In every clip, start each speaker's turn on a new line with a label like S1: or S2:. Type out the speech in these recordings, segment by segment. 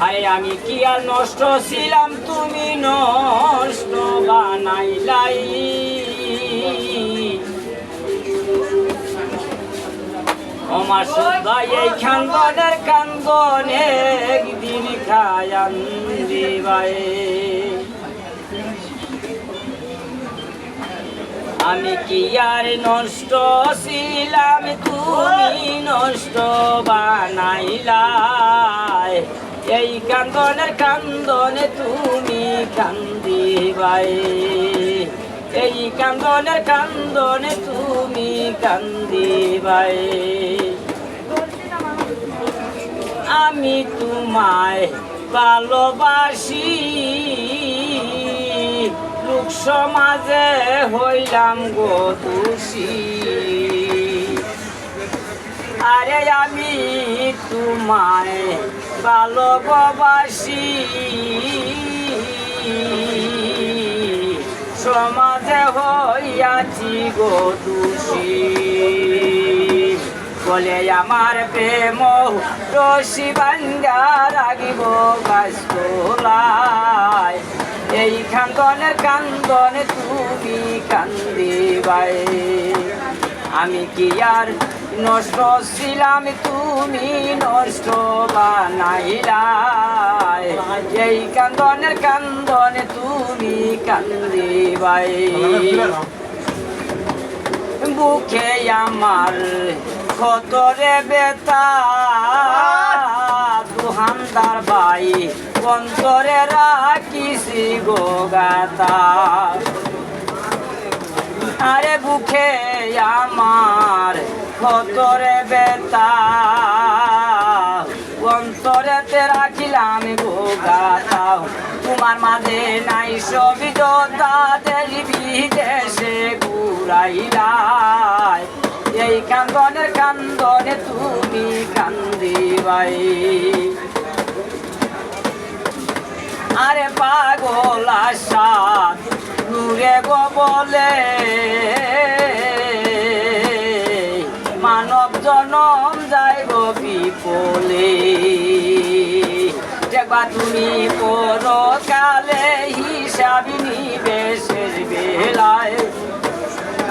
S1: আরে আমি কি আর নষ্ট ছিলাম, তুমি নষ্ট বানাইলাই। আমার সুদাই এই খান্দনের কান্দনে একদিন খায়ান দিবাই। আমি কি আর নষ্ট ছিলাম, তুমি নষ্ট বানাইলাই। এই কান্দনের কান্দনে তুমি কান্দিবাই, এই কান্দনের কান্দনে তুমি কান্দিবাই। আমি তোমায় ভালোবাসি, লোক সমাজে হইলাম গো দোষী। আরে আমি তোমায় ভালোবাসি, সমাজে হইয়াছি গো দোষী। বলে আমার প্রেম রশি বান্ধা রাখিব গাছতলায়। এই কান্দনের কান্দনে তুমি কান্দিবাই। আমি কি আর নষ্ট ছিলাম, তুমি নষ্ট বানাইলাই। এই কান্দনের কান্দনে তুমি কান্দিবাই। বুকে আমার ক্ষতরে বেতা, দুহানদার ভাই অন্তরে রাখিছি গো গাতা। আরে বুকে আমার ক্ষতরে বেতা, অন্তরেতে রাখিলাম গো গাতা। তোমার মাঝে নাই সবিধতা, দেশ বিদেশে ঘুরাইলাই। এই কান্দনের কান্দনে তুমি কান্দিবাই। আরে পাগল আশা নূরে গো বলে, মানব জনম যায় গো বিপলে। দেখবা তুমি পরকালে হিসাব নিবে শেষ বেলায়।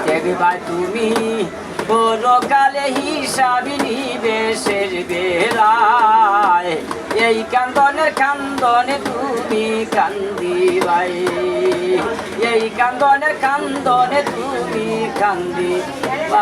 S1: দেখবা তুমি পরকালে হিসাব নিবে শেষ বেলায়। এই কান্দনের কান্দনে তুমি কান্দিবাই, এই কান্দনের কান্দনে তুমি কান্দিবাই।